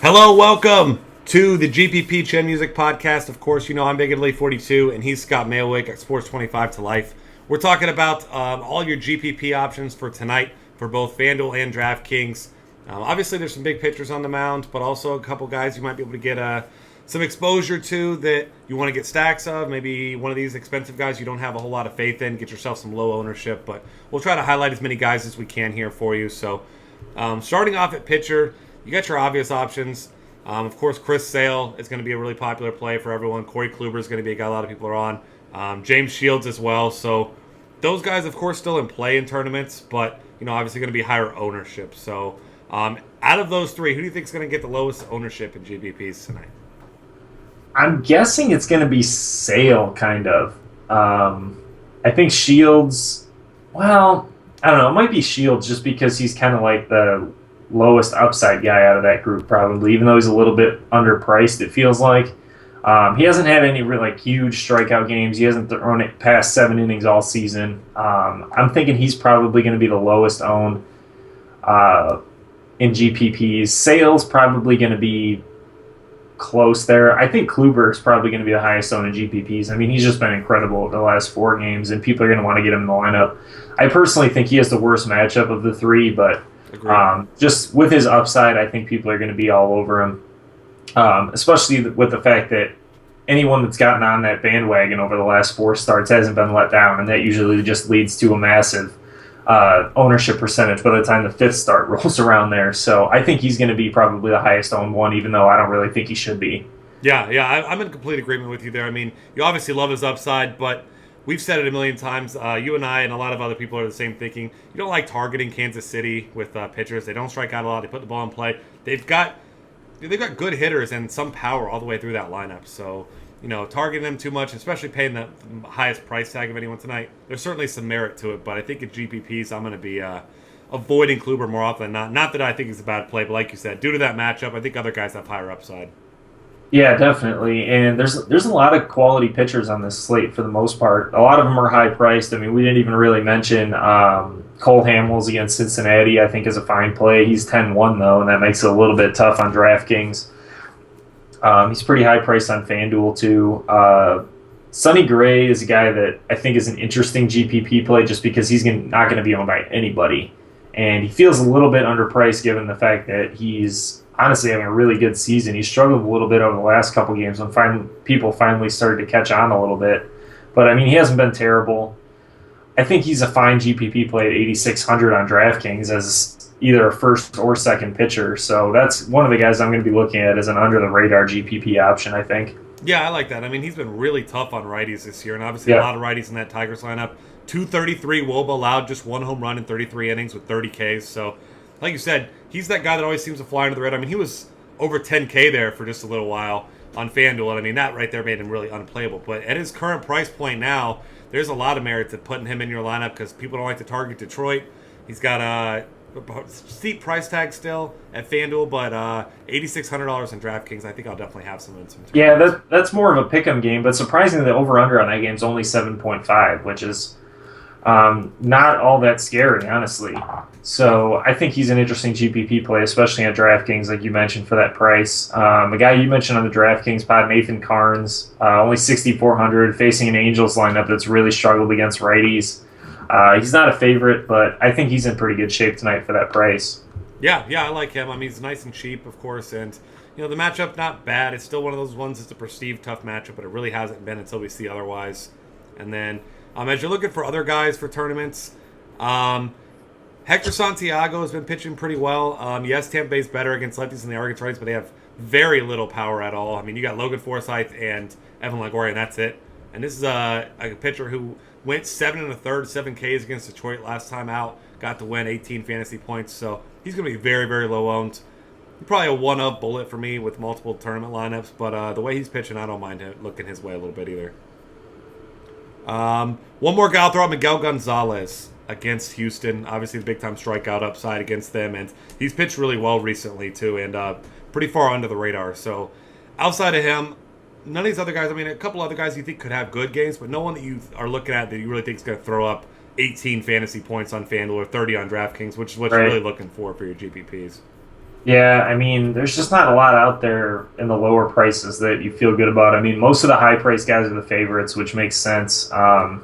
Hello, welcome to the GPP Chen Music Podcast. Of course, you know I'm Big Italy 42, and he's Scott Mailwick at Sports 25 to Life. We're talking about all your GPP options for tonight for both FanDuel and DraftKings. Obviously, there's some big pitchers on the mound, but also a couple guys you might be able to get some exposure to that you want to get stacks of. Maybe one of these expensive guys you don't have a whole lot of faith in. Get yourself some low ownership, but we'll try to highlight as many guys as we can here for you. So, starting off at pitcher, you got your obvious options. Of course, Chris Sale is going to be a really popular play for everyone. Corey Kluber is going to be a guy a lot of people are on. James Shields as well. So those guys, of course, still in play in tournaments, but obviously going to be higher ownership. So out of those three, who do you think is going to get the lowest ownership in GPPs tonight? I'm guessing it's going to be Sale, kind of. I think Shields, well, I don't know. It might be Shields just because he's kind of like the lowest upside guy out of that group, probably, even though he's a little bit underpriced, it feels like. He hasn't had any really huge strikeout games. He hasn't thrown it past 7 innings all season. I'm thinking he's probably going to be the lowest owned in GPPs. Sale's probably going to be close there. I think Kluber is probably going to be the highest owned in GPPs. I mean, he's just been incredible over the last 4 games, and people are going to want to get him in the lineup. I personally think he has the worst matchup of the 3, but just with his upside, I think people are going to be all over him, especially with the fact that anyone that's gotten on that bandwagon over the last 4 starts hasn't been let down, and that usually just leads to a massive ownership percentage by the time the 5th start rolls around there. So I think he's going to be probably the highest owned one, even though I don't really think he should be. Yeah, I'm in complete agreement with you there. I mean, you obviously love his upside, but we've said it a million times. You and I and a lot of other people are the same thinking. You don't like targeting Kansas City with pitchers. They don't strike out a lot. They put the ball in play. They've got good hitters and some power all the way through that lineup. So, targeting them too much, especially paying the highest price tag of anyone tonight, there's certainly some merit to it. But I think at GPPs, I'm going to be avoiding Kluber more often than not. Not that I think it's a bad play, but like you said, due to that matchup, I think other guys have higher upside. Yeah, definitely. And there's a lot of quality pitchers on this slate for the most part. A lot of them are high priced. I mean, we didn't even really mention Cole Hamels against Cincinnati, I think, is a fine play. He's 10-1, though, and that makes it a little bit tough on DraftKings. He's pretty high priced on FanDuel, too. Sonny Gray is a guy that I think is an interesting GPP play just because he's not going to be owned by anybody. And he feels a little bit underpriced given the fact that he's honestly having a really good season. He struggled a little bit over the last couple games when people finally started to catch on a little bit. But, I mean, he hasn't been terrible. I think he's a fine GPP play at 8,600 on DraftKings as either a first or second pitcher. So that's one of the guys I'm going to be looking at as an under-the-radar GPP option, I think. Yeah, I like that. I mean, he's been really tough on righties this year, and obviously a lot of righties in that Tigers lineup. 233 Woba allowed just 1 home run in 33 innings with 30 Ks. So, like you said, he's that guy that always seems to fly under the radar. I mean, he was over 10K there for just a little while on FanDuel, and I mean, that right there made him really unplayable. But at his current price point now, there's a lot of merit to putting him in your lineup because people don't like to target Detroit. He's got a steep price tag still at FanDuel, but $8,600 in DraftKings, I think I'll definitely have some in some time. Yeah, that's more of a pick'em game, but surprisingly, the over-under on that game is only 7.5, which is not all that scary, honestly. So I think he's an interesting GPP play, especially at DraftKings, like you mentioned, for that price. The guy you mentioned on the DraftKings pod, Nathan Carnes, only 6,400, facing an Angels lineup that's really struggled against righties. He's not a favorite, but I think he's in pretty good shape tonight for that price. Yeah, I like him. I mean, he's nice and cheap, of course, and the matchup not bad. It's still one of those ones that's a perceived tough matchup, but it really hasn't been until we see otherwise. And then as you're looking for other guys for tournaments, Hector Santiago has been pitching pretty well. Yes, Tampa Bay's better against lefties than they are against righties, but they have very little power at all. I mean, you got Logan Forsythe and Evan Longoria, and that's it. And this is a pitcher who went 7 1/3, 7 Ks against Detroit last time out. Got to win 18 fantasy points, so he's going to be very, very low owned. Probably a one-up bullet for me with multiple tournament lineups, but the way he's pitching, I don't mind looking his way a little bit either. One more guy I'll throw out, Miguel Gonzalez against Houston. Obviously, the big-time strikeout upside against them, and he's pitched really well recently, too, and pretty far under the radar. So outside of him, none of these other guys, I mean, a couple other guys you think could have good games, but no one that you are looking at that you really think is going to throw up 18 fantasy points on FanDuel or 30 on DraftKings, which is what you're really looking for your GPPs. Yeah, I mean, there's just not a lot out there in the lower prices that you feel good about. I mean, most of the high price guys are the favorites, which makes sense. I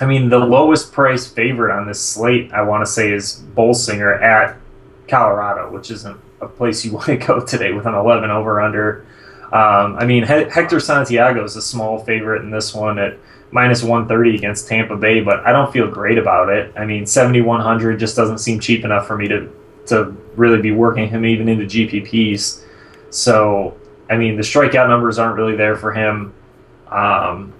mean, the lowest price favorite on this slate, I want to say, is Bolsinger at Colorado, which isn't a place you want to go today with an 11 over under. I mean, Hector Santiago is a small favorite in this one at minus 130 against Tampa Bay, but I don't feel great about it. I mean, 7,100 just doesn't seem cheap enough for me to really be working him even into GPPs. So, I mean, the strikeout numbers aren't really there for him. Um,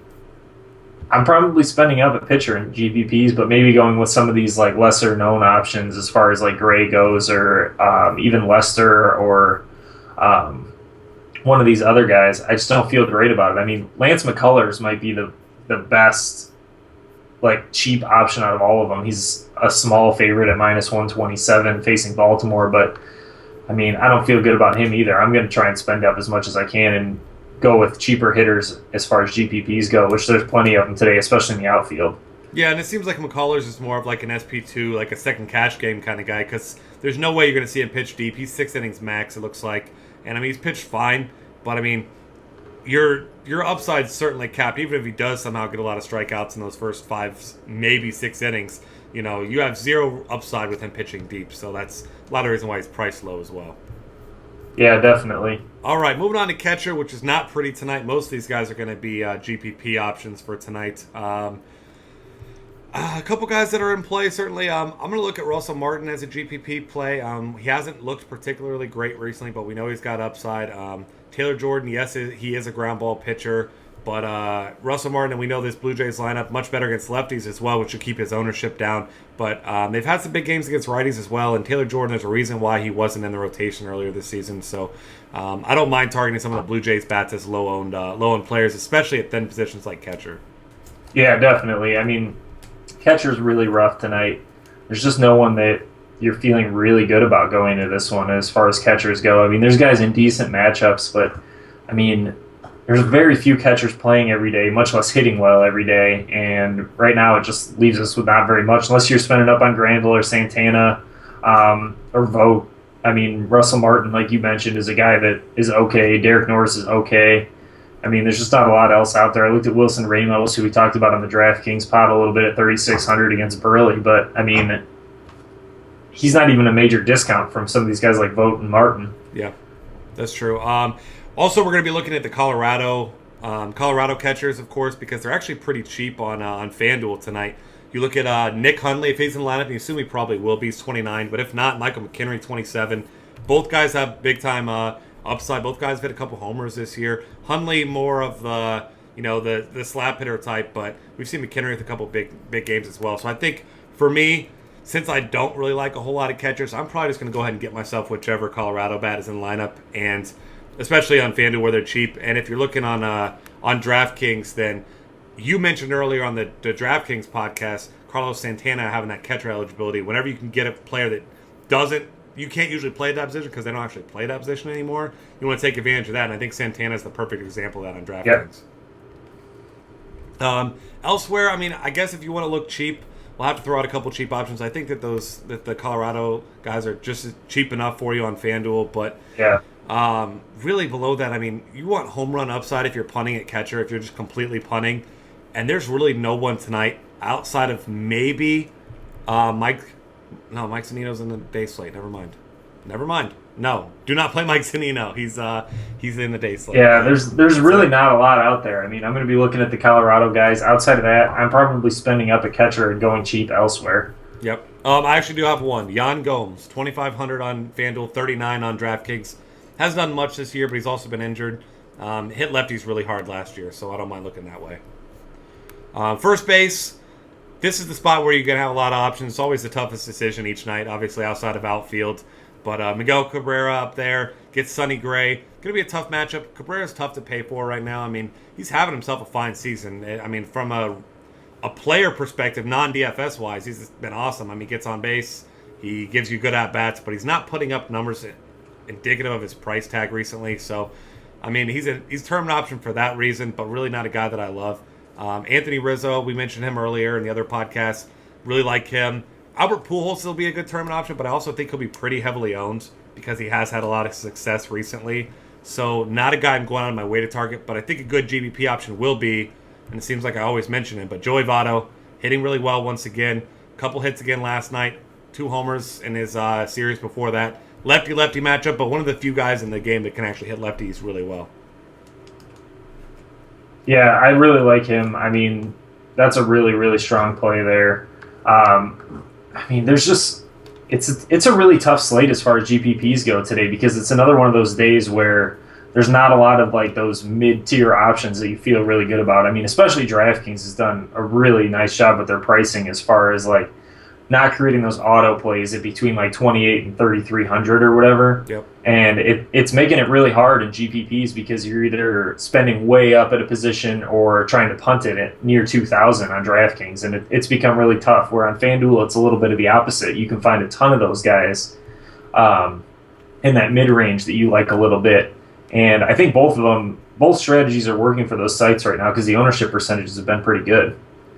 I'm probably spending up a pitcher in GPPs, but maybe going with some of these like lesser known options as far as like Gray goes, or even Lester, or um, one of these other guys. I just don't feel great about it. I mean, Lance McCullers might be the best like cheap option out of all of them. He's a small favorite at minus 127 facing Baltimore, but I mean, I don't feel good about him either. I'm going to try and spend up as much as I can and go with cheaper hitters as far as GPPs go, which there's plenty of them today, especially in the outfield. Yeah, and it seems like McCullers is more of like an SP2, like a second cash game kind of guy, because there's no way you're going to see him pitch deep. He's 6 innings max, it looks like. And I mean, he's pitched fine, but I mean, your upside's certainly capped. Even if he does somehow get a lot of strikeouts in those first 5, maybe 6 innings, you have zero upside with him pitching deep. So that's a lot of reason why he's priced low as well. Yeah, definitely. All right, moving on to catcher, which is not pretty tonight. Most of these guys are going to be GPP options for tonight. A couple guys that are in play, certainly. I'm going to look at Russell Martin as a GPP play. He hasn't looked particularly great recently, but we know he's got upside. Taylor Jordan, yes, he is a ground ball pitcher, but Russell Martin, and we know this Blue Jays lineup, much better against lefties as well, which should keep his ownership down. But they've had some big games against righties as well, and Taylor Jordan, there's a reason why he wasn't in the rotation earlier this season. So I don't mind targeting some of the Blue Jays bats as low-owned players, especially at thin positions like catcher. Yeah, definitely. I mean, catcher's really rough tonight. There's just no one that you're feeling really good about going into this one as far as catchers go. I mean, there's guys in decent matchups, but I mean, there's very few catchers playing every day, much less hitting well every day. And right now, it just leaves us with not very much, unless you're spending up on Granville or Santana or Vogt. I mean, Russell Martin, like you mentioned, is a guy that is okay. Derek Norris is okay. I mean, there's just not a lot else out there. I looked at Wilson Ramos, who we talked about on the DraftKings pod a little bit at 3,600 against Burley, but I mean, he's not even a major discount from some of these guys like Vogt and Martin. Yeah, that's true. Also, we're going to be looking at the Colorado catchers, of course, because they're actually pretty cheap on FanDuel tonight. You look at Nick Hundley, if he's in the lineup, you assume he probably will be. He's 29, but if not, Michael McKinnon, 27. Both guys have big-time upside. Both guys have hit a couple homers this year. Hundley more of the slap hitter type, but we've seen McKinnon with a couple big games as well. So I think for me, since I don't really like a whole lot of catchers, I'm probably just going to go ahead and get myself whichever Colorado bat is in the lineup, and especially on FanDuel where they're cheap. And if you're looking on DraftKings, then you mentioned earlier on the DraftKings podcast, Carlos Santana having that catcher eligibility. Whenever you can get a player that doesn't, you can't usually play that position because they don't actually play that position anymore. You want to take advantage of that, and I think Santana is the perfect example of that on DraftKings. Yep. Elsewhere, I mean, I guess if you want to look cheap, we'll have to throw out a couple cheap options. I think that the Colorado guys are just cheap enough for you on FanDuel, but yeah. Really below that, I mean, you want home run upside if you're punting at catcher, if you're just completely punting, and there's really no one tonight outside of maybe Mike Zunino's in the day slate. Never mind. No, do not play Mike Zunino. He's in the day slate. Yeah, there's really not a lot out there. I mean, I'm going to be looking at the Colorado guys. Outside of that, I'm probably spending up a catcher and going cheap elsewhere. Yep. I actually do have one. Yan Gomes, 2,500 on FanDuel, 39 on DraftKings. Hasn't done much this year, but he's also been injured. Hit lefties really hard last year, so I don't mind looking that way. First base, this is the spot where you're going to have a lot of options. It's always the toughest decision each night, obviously outside of outfield. But Miguel Cabrera up there gets Sonny Gray. Going to be a tough matchup. Cabrera's tough to pay for right now. I mean, he's having himself a fine season. I mean, from a player perspective, non-DFS wise, he's been awesome. I mean, he gets on base. He gives you good at-bats, but he's not putting up numbers indicative of his price tag recently. So, I mean, he's a tournament option for that reason, but really not a guy that I love. Anthony Rizzo, we mentioned him earlier in the other podcast. Really like him. Albert Pujols will be a good tournament option, but I also think he'll be pretty heavily owned. because he has had a lot of success recently. So not a guy I'm going out of my way to target, but I think a good GPP option will be, and it seems like I always mention it, but Joey Votto hitting really well once again. Couple hits again last night. 2 homers in his series before that. Lefty-lefty matchup, but one of the few guys in the game that can actually hit lefties really well. Yeah, I really like him. I mean, that's a really, really strong play there. I mean, there's just it's a really tough slate as far as GPPs go today because it's another one of those days where there's not a lot of like those mid-tier options that you feel really good about. I mean, especially DraftKings has done a really nice job with their pricing as far as like not creating those auto plays at between like 28 and 3,300 or whatever. Yep. And it's making it really hard in GPPs because you're either spending way up at a position or trying to punt it at near 2,000 on DraftKings. And it's become really tough. Where on FanDuel, it's a little bit of the opposite. You can find a ton of those guys in that mid-range that you like a little bit. And I think both strategies are working for those sites right now because the ownership percentages have been pretty good.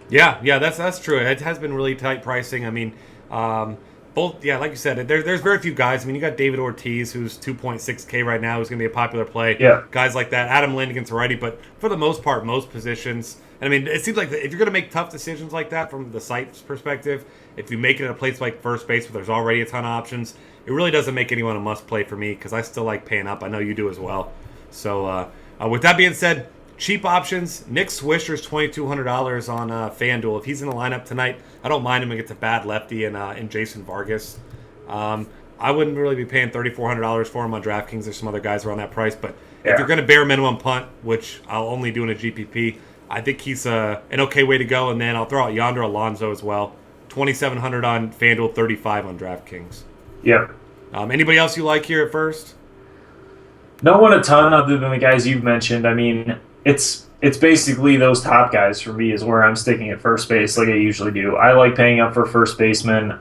Yeah, that's true. It has been really tight pricing. I mean, both. Yeah, like you said, there's very few guys. I mean, you got David Ortiz, who's 2.6K right now, who's going to be a popular play. Yeah, guys like that. Adam Lind against a righty, but for the most part, most positions. And I mean, it seems like if you're going to make tough decisions like that from the site's perspective, if you make it at a place like first base where there's already a ton of options, it really doesn't make anyone a must play for me because I still like paying up. I know you do as well. So with that being said. Cheap options. Nick Swisher's $2,200 on FanDuel. If he's in the lineup tonight, I don't mind him against a bad lefty and Jason Vargas. I wouldn't really be paying $3,400 for him on DraftKings. There's some other guys around that price, but if you're going to bare minimum punt, which I'll only do in a GPP, I think he's an okay way to go. And then I'll throw out Yonder Alonso as well. $2,700 on FanDuel, $35 on DraftKings. Yep. Anybody else you like here at first? No one a ton other than the guys you've mentioned. I mean, it's basically those top guys for me is where I'm sticking at first base like I usually do. I like paying up for first baseman.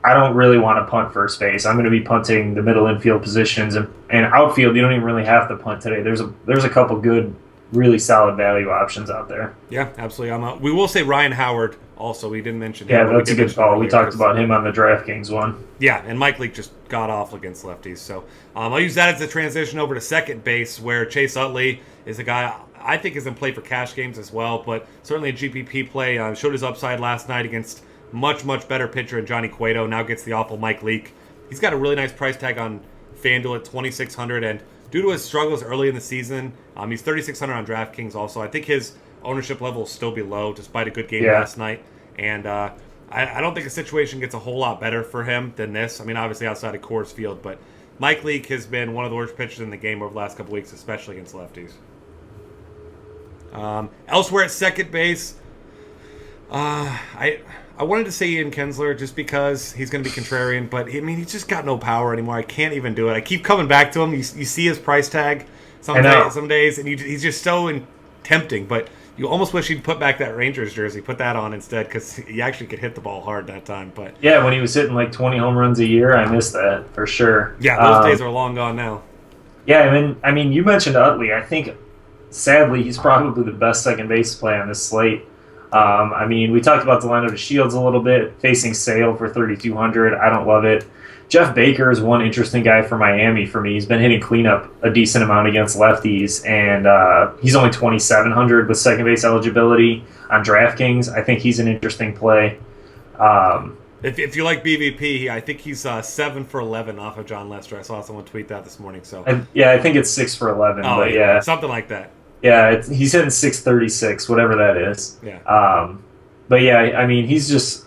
I don't really want to punt first base. I'm going to be punting the middle infield positions and outfield. You don't even really have to punt today. There's a couple good, really solid value options out there. Yeah, absolutely. We will say Ryan Howard also. We didn't mention him. Yeah, that's a good call. We talked about him on the DraftKings one. Yeah, and Mike Leake just got awful against lefties. So I'll use that as a transition over to second base where Chase Utley is a guy I think is in play for cash games as well, but certainly a GPP play. Showed his upside last night against much, much better pitcher in Johnny Cueto. Now gets the awful Mike Leake. He's got a really nice price tag on FanDuel at $2,600, and due to his struggles early in the season, he's $3,600 on DraftKings also. I think his ownership level will still be low despite a good game last night, and I don't think a situation gets a whole lot better for him than this. I mean, obviously outside of Coors Field, but Mike Leake has been one of the worst pitchers in the game over the last couple weeks, especially against lefties. Elsewhere at second base, I wanted to say Ian Kinsler just because he's going to be contrarian, but I mean, he's just got no power anymore. I can't even do it. I keep coming back to him. You see his price tag some days, and he's just so tempting, but you almost wish he'd put back that Rangers jersey, put that on instead, because he actually could hit the ball hard that time. But yeah, when he was hitting like 20 home runs a year, I missed that for sure. Yeah, those days are long gone now. Yeah, I mean, you mentioned Utley. I think, sadly, he's probably the best second base play on this slate. I mean, we talked about the lineup of Shields a little bit, facing Sale for 3,200. I don't love it. Jeff Baker is one interesting guy for Miami for me. He's been hitting cleanup a decent amount against lefties, and he's only 2,700 with second base eligibility on DraftKings. I think he's an interesting play. If you like BVP, I think he's 7 for 11 off of John Lester. I saw someone tweet that this morning. So I think it's 6 for 11. Oh, but yeah, something like that. Yeah, he's hitting 636, whatever that is. Yeah. But yeah, I mean,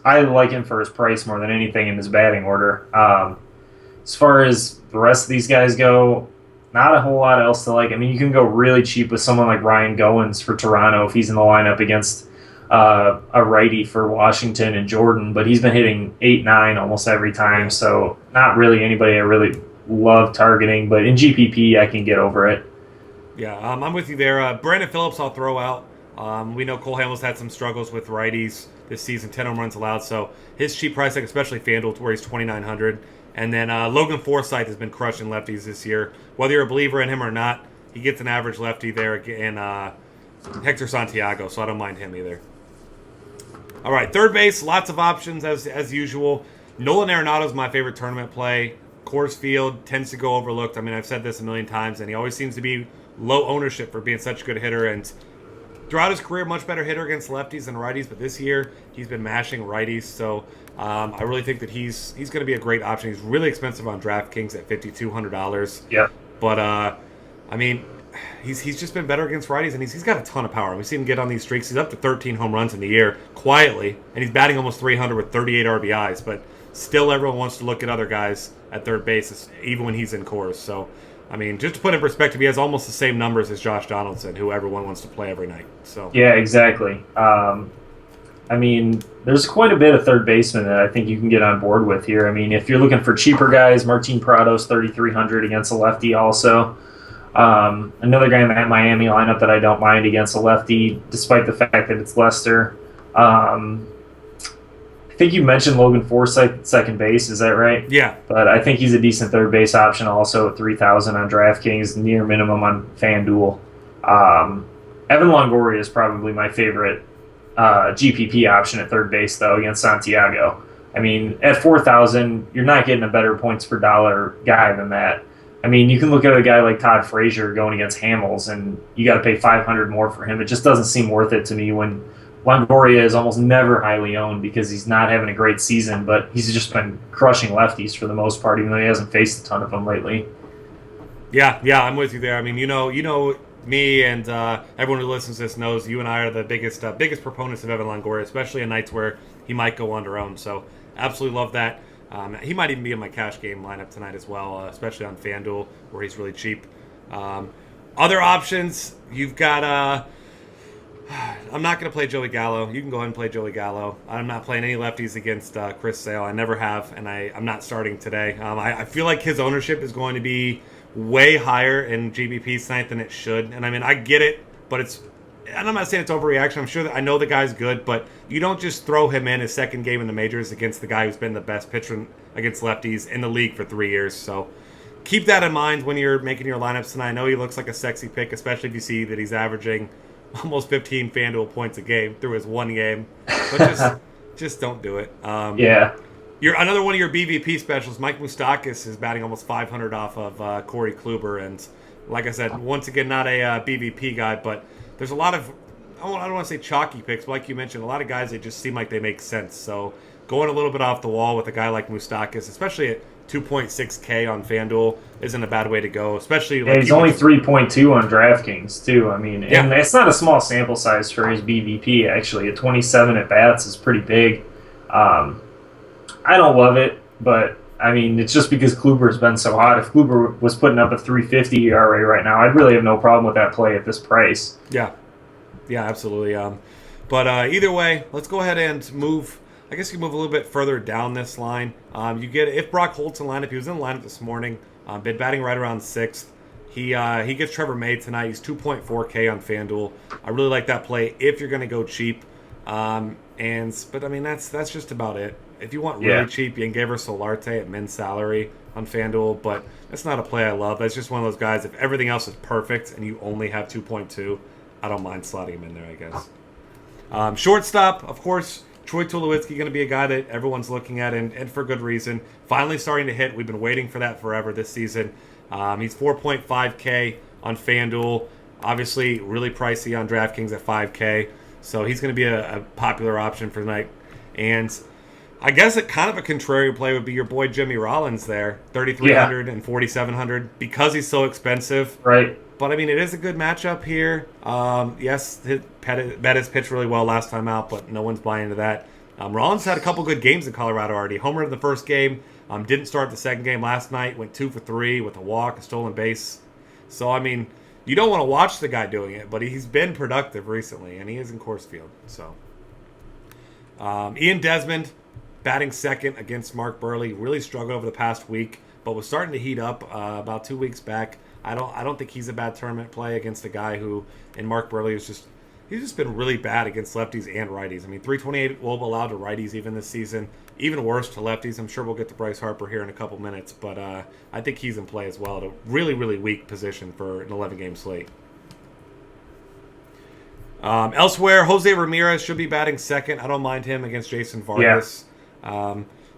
I like him for his price more than anything in his batting order. As far as the rest of these guys go, not a whole lot else to like. I mean, you can go really cheap with someone like Ryan Goins for Toronto if he's in the lineup against a righty for Washington and Jordan, but he's been hitting 8-9 almost every time, so not really anybody I really love targeting, but in GPP I can get over it. Yeah, I'm with you there. Brandon Phillips I'll throw out. We know Cole Hamels had some struggles with righties this season, 10 home runs allowed, so his cheap price tag, especially FanDuel, where he's $2,900. And then Logan Forsythe has been crushing lefties this year. Whether you're a believer in him or not, he gets an average lefty there in Hector Santiago, so I don't mind him either. All right, third base, lots of options as usual. Nolan Arenado's my favorite tournament play. Coors Field tends to go overlooked. I mean, I've said this a million times, and he always seems to be low ownership for being such a good hitter. And throughout his career, much better hitter against lefties than righties. But this year, he's been mashing righties. So I really think that he's going to be a great option. He's really expensive on DraftKings at $5,200. Yeah. But I mean, he's just been better against righties, and he's got a ton of power. We've seen him get on these streaks. He's up to 13 home runs in the year quietly, and he's batting almost 300 with 38 RBIs. But still, everyone wants to look at other guys at third base, even when he's in Coors. So, I mean, just to put in perspective, he has almost the same numbers as Josh Donaldson, who everyone wants to play every night. So yeah, exactly. I mean, there's quite a bit of third baseman that I think you can get on board with here. I mean, if you're looking for cheaper guys, Martin Prado's 3,300 against a lefty also. Another guy in that Miami lineup that I don't mind against a lefty, despite the fact that it's Lester. I think you mentioned Logan Forsythe at second base. Is that right? yeah, But I think he's a decent third base option also at 3,000 on DraftKings, near minimum on FanDuel. Evan Longoria is probably my favorite GPP option at third base, though, against Santiago. I mean, at 4,000, you're not getting a better points per dollar guy than that. I mean, you can look at a guy like Todd Frazier going against Hamels, and you got to pay $500 more for him. It just doesn't seem worth it to me when Longoria is almost never highly owned because he's not having a great season, but he's just been crushing lefties for the most part, even though he hasn't faced a ton of them lately. Yeah, I'm with you there. I mean, you know, me and everyone who listens to this knows you and I are the biggest proponents of Evan Longoria, especially in nights where he might go under owned. So absolutely love that. He might even be in my cash game lineup tonight as well, especially on FanDuel where he's really cheap. Other options, you've got. I'm not going to play Joey Gallo. You can go ahead and play Joey Gallo. I'm not playing any lefties against Chris Sale. I never have, and I'm not starting today. I feel like his ownership is going to be way higher in GBP tonight than it should. And I mean, I get it, but and I'm not saying it's overreaction. I'm sure that I know the guy's good, but you don't just throw him in his second game in the majors against the guy who's been the best pitcher against lefties in the league for 3 years. So keep that in mind when you're making your lineups tonight. I know he looks like a sexy pick, especially if you see that he's averaging almost 15 FanDuel points a game through his one game. But just don't do it. Yeah. Another one of your BVP specials, Mike Moustakas, is batting almost 500 off of Corey Kluber. And like I said, once again, not a BVP guy, but there's a lot of, I don't want to say chalky picks, but like you mentioned, a lot of guys that just seem like they make sense. So going a little bit off the wall with a guy like Moustakas, especially at 2.6K on FanDuel, isn't a bad way to go. Especially like he's only 3.2 on DraftKings too. I mean, and it's not a small sample size for his BVP. Actually, at 27 at bats is pretty big. I don't love it, but I mean, it's just because Kluber's been so hot. If Kluber was putting up a 3.50 ERA right now, I'd really have no problem with that play at this price. Yeah, absolutely. But either way, let's go ahead and move. I guess you move a little bit further down this line. You get if Brock Holt's in lineup. He was in the lineup this morning. Been batting right around 6th. He gets Trevor May tonight. He's 2.4K on FanDuel. I really like that play if you're going to go cheap. But I mean that's just about it. If you want really cheap, you can give her Solarte at min salary on FanDuel, but that's not a play I love. That's just one of those guys. If everything else is perfect and you only have 2.2, I don't mind slotting him in there, I guess. Shortstop, of course, Troy Tulowitzki going to be a guy that everyone's looking at, and for good reason. Finally starting to hit. We've been waiting for that forever this season. He's 4.5K on FanDuel. Obviously, really pricey on DraftKings at 5K. So he's going to be a popular option for tonight. And I guess kind of a contrarian play would be your boy Jimmy Rollins there, 3,300 and 4,700 because he's so expensive. Right. But, I mean, it is a good matchup here. Yes, Bettis pitched really well last time out, but no one's buying into that. Rollins had a couple good games in Colorado already. Homer in the first game, didn't start the second game last night, went 2 for 3 with a walk, a stolen base. So, I mean, you don't want to watch the guy doing it, but he's been productive recently, and he is in Coors Field. So, Ian Desmond, batting second against Mark Burley, really struggled over the past week, but was starting to heat up about 2 weeks back. I don't think he's a bad tournament play against a guy who, in Mark Burley, he's just been really bad against lefties and righties. I mean, 328 will allowed to righties even this season, even worse to lefties. I'm sure we'll get to Bryce Harper here in a couple minutes, but I think he's in play as well at a really, really weak position for an 11-game slate. Elsewhere, Jose Ramirez should be batting second. I don't mind him against Jason Vargas.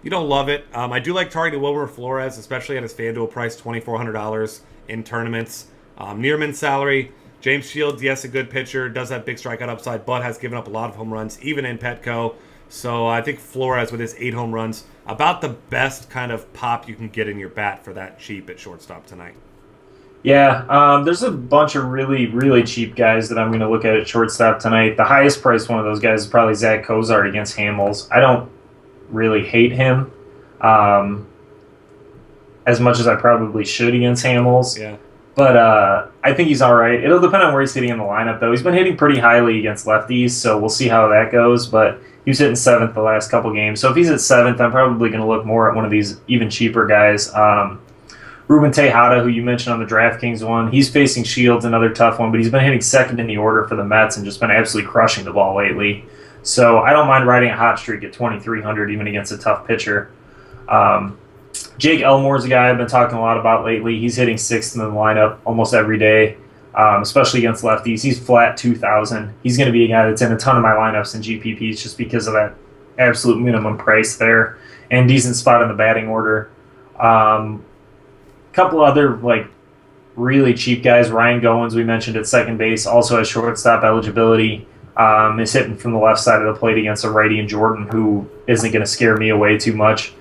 You don't love it. I do like targeting Wilmer Flores, especially at his FanDuel price, $2,400 in tournaments. Nearman salary. James Shields, yes, a good pitcher, does have big strikeout upside, but has given up a lot of home runs, even in Petco. So I think Flores, with his 8 home runs, about the best kind of pop you can get in your bat for that cheap at shortstop tonight. Yeah, there's a bunch of really, really cheap guys that I'm going to look at shortstop tonight. The highest priced one of those guys is probably Zach Cozart against Hamels. I don't really hate him as much as I probably should against Hamels. Yeah. But I think he's all right. It'll depend on where he's hitting in the lineup, though. He's been hitting pretty highly against lefties, so we'll see how that goes. But he was hitting 7th the last couple games. So if he's at 7th, I'm probably going to look more at one of these even cheaper guys. Ruben Tejada, who you mentioned on the DraftKings one, he's facing Shields, another tough one, but he's been hitting 2nd in the order for the Mets and just been absolutely crushing the ball lately. So I don't mind riding a hot streak at 2,300 even against a tough pitcher. Jake Elmore's a guy I've been talking a lot about lately. He's hitting 6th in the lineup almost every day, especially against lefties. He's flat 2,000. He's going to be a guy that's in a ton of my lineups and GPPs just because of that absolute minimum price there and decent spot in the batting order. Couple other really cheap guys. Ryan Goins, we mentioned at second base, also has shortstop eligibility. Is hitting from the left side of the plate against a righty in Jordan, who isn't going to scare me away too much.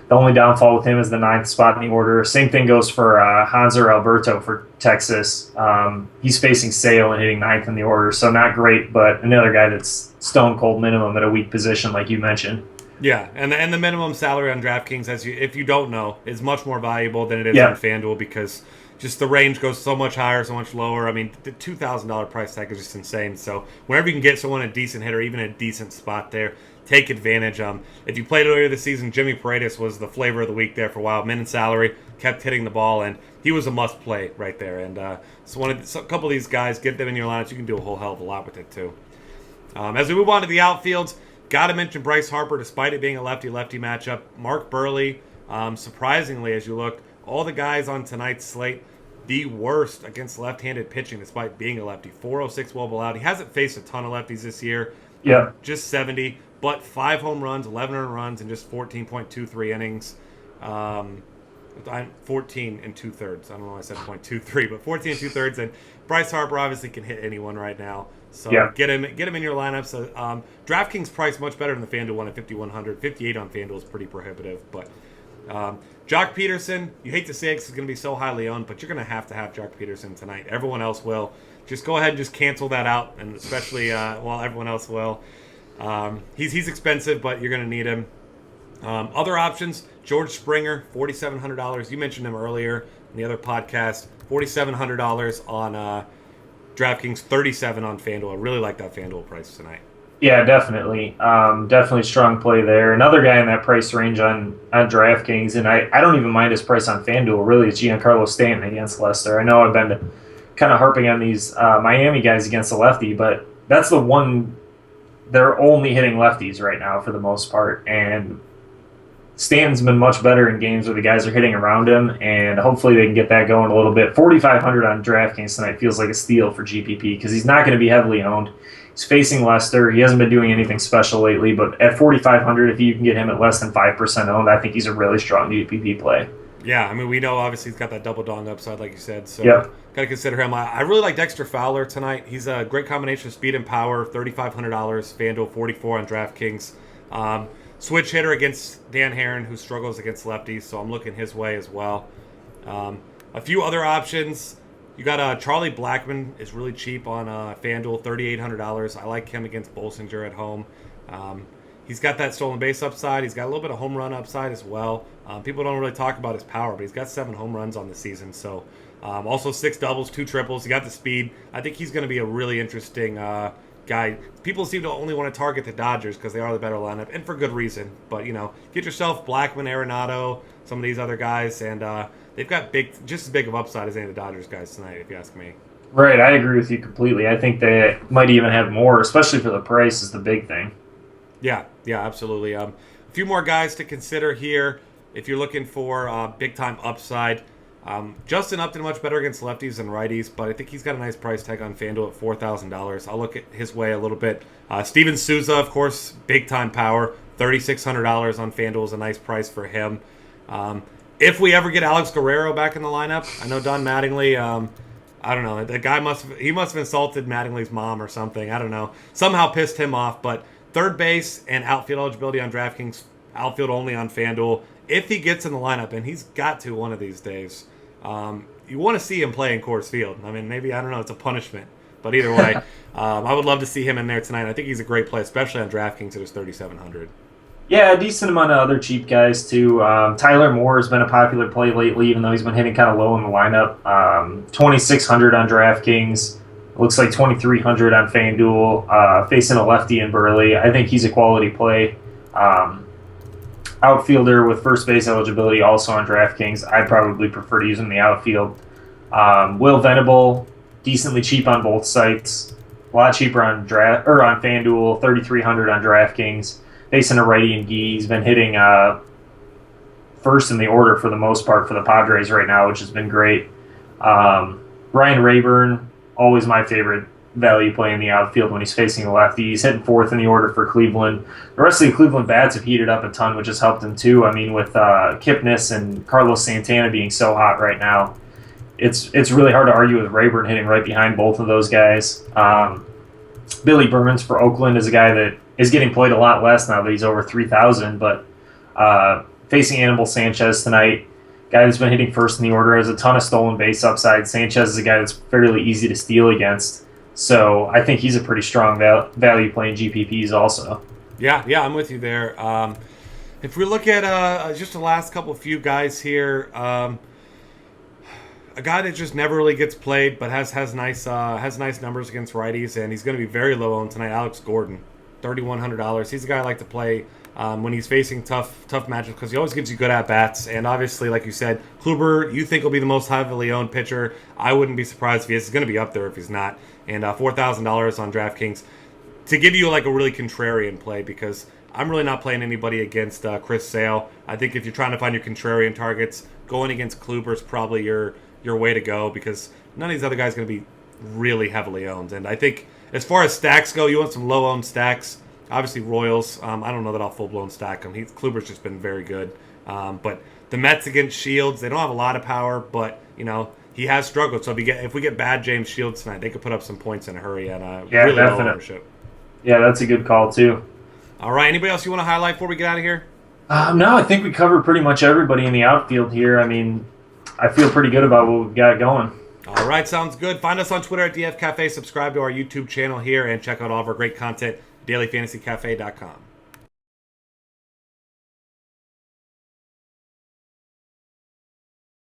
The only downfall with him is the 9th spot in the order. Same thing goes for Hanser Alberto for Texas. He's facing Sale and hitting 9th in the order, so not great, but another guy that's stone cold minimum at a weak position, like you mentioned. Yeah, and the minimum salary on DraftKings, if you don't know, is much more valuable than it is on FanDuel because just the range goes so much higher, so much lower. I mean, the $2,000 price tag is just insane. So whenever you can get someone a decent hitter, even a decent spot there, take advantage. If you played earlier this season, Jimmy Paredes was the flavor of the week there for a while. Min salary, kept hitting the ball, and he was a must-play right there. And so a couple of these guys, get them in your lineups. You can do a whole hell of a lot with it, too. As we move on to the outfields, got to mention Bryce Harper, despite it being a lefty-lefty matchup. Mark Burley, surprisingly, as you look, all the guys on tonight's slate, the worst against left-handed pitching, despite being a lefty. 406 well allowed. He hasn't faced a ton of lefties this year. Yeah. Just 70, but 5 home runs, 11 earned runs, and just 14.23 innings. 14 and 2/3. I don't know why I said 0.23, but 14 and 2/3. And Bryce Harper obviously can hit anyone right now. So get him in your lineup. So DraftKings price much better than the FanDuel one at 5,100. 58 on FanDuel is pretty prohibitive. But Jock Peterson, you hate to say it because he's going to be so highly owned, but you're going to have Jock Peterson tonight. Everyone else will. Just go ahead and just cancel that out, and especially everyone else will. He's expensive, but you're going to need him. Other options, George Springer, $4,700. You mentioned him earlier in the other podcast. $4,700 on DraftKings, $37 on FanDuel. I really like that FanDuel price tonight. Yeah, definitely. Definitely strong play there. Another guy in that price range on DraftKings, and I don't even mind his price on FanDuel, really, is Giancarlo Stanton against Leicester. I know I've been kind of harping on these Miami guys against the lefty, but that's the one. They're only hitting lefties right now for the most part, and Stanton's been much better in games where the guys are hitting around him, and hopefully they can get that going a little bit. 4,500 on DraftKings tonight feels like a steal for GPP because he's not going to be heavily owned. He's facing Leicester. He hasn't been doing anything special lately, but at 4,500, if you can get him at less than 5% owned, I think he's a really strong GPP play. Yeah, I mean, we know obviously he's got that double dong upside, like you said, so yep. Got to consider him. I really like Dexter Fowler tonight. He's a great combination of speed and power, $3,500, FanDuel, 44 on DraftKings. Switch hitter against Dan Herron, who struggles against lefties, so I'm looking his way as well. A few other options. You got Charlie Blackmon is really cheap on FanDuel, $3,800. I like him against Bolsinger at home. He's got that stolen base upside. He's got a little bit of home run upside as well. People don't really talk about his power, but he's got 7 home runs on the season. So also 6 doubles, 2 triples. He got the speed. I think he's going to be a really interesting guy. People seem to only want to target the Dodgers because they are the better lineup, and for good reason. But, get yourself Blackmon, Arenado, some of these other guys, and they've got just as big of upside as any of the Dodgers guys tonight, if you ask me. Right, I agree with you completely. I think they might even have more, especially for the price is the big thing. Yeah, absolutely. A few more guys to consider here if you're looking for big-time upside. Justin Upton much better against lefties than righties, but I think he's got a nice price tag on FanDuel at $4,000. I'll look at his way a little bit. Steven Souza, of course, big-time power, $3,600 on FanDuel is a nice price for him. If we ever get Alex Guerrero back in the lineup, I know Don Mattingly, I don't know, the guy must have insulted Mattingly's mom or something. I don't know. Somehow pissed him off, but third base and outfield eligibility on DraftKings, outfield only on FanDuel. If he gets in the lineup, and he's got to one of these days, you want to see him play in Coors Field. I mean, maybe, I don't know, it's a punishment. But either way, I would love to see him in there tonight. I think he's a great play, especially on DraftKings at his $3,700. Yeah, a decent amount of other cheap guys, too. Tyler Moore has been a popular play lately, even though he's been hitting kind of low in the lineup. 2,600 on DraftKings. Looks like 2,300 on FanDuel. Facing a lefty in Burley. I think he's a quality play. Outfielder with first base eligibility also on DraftKings. I'd probably prefer to use him in the outfield. Will Venable, decently cheap on both sites. A lot cheaper on FanDuel. 3,300 on DraftKings. Facing a righty and Gee. He's been hitting first in the order for the most part for the Padres right now, which has been great. Ryan Rayburn, always my favorite value play in the outfield when he's facing a lefty. He's hitting fourth in the order for Cleveland. The rest of the Cleveland bats have heated up a ton, which has helped him too. I mean, with Kipnis and Carlos Santana being so hot right now, it's really hard to argue with Rayburn hitting right behind both of those guys. Billy Burns for Oakland is a guy that is getting played a lot less now that he's over 3,000, but facing Anibal Sanchez tonight, guy that's been hitting first in the order, has a ton of stolen base upside. Sanchez is a guy that's fairly easy to steal against, so I think he's a pretty strong value play in GPPs also. Yeah, I'm with you there. If we look at just the last few guys here, a guy that just never really gets played but has nice numbers against righties, and he's going to be very low owned tonight, Alex Gordon. $3,100. He's a guy I like to play when he's facing tough matchups because he always gives you good at-bats. And obviously, like you said, Kluber, you think will be the most heavily owned pitcher. I wouldn't be surprised if he is. He's going to be up there if he's not. And $4,000 on DraftKings to give you like a really contrarian play because I'm really not playing anybody against Chris Sale. I think if you're trying to find your contrarian targets, going against Kluber is probably your way to go because none of these other guys are going to be really heavily owned. And I think as far as stacks go, you want some low-owned stacks. Obviously, Royals. I don't know that I'll full-blown stack him. Kluber's just been very good. But the Mets against Shields, they don't have a lot of power, but he has struggled. So if we get bad James Shields tonight, they could put up some points in a hurry at really low ownership. Yeah, that's a good call too. All right, anybody else you want to highlight before we get out of here? No, I think we covered pretty much everybody in the outfield here. I mean, I feel pretty good about what we've got going. All right, sounds good. Find us on Twitter at DF Cafe. Subscribe to our YouTube channel here and check out all of our great content, dailyfantasycafe.com.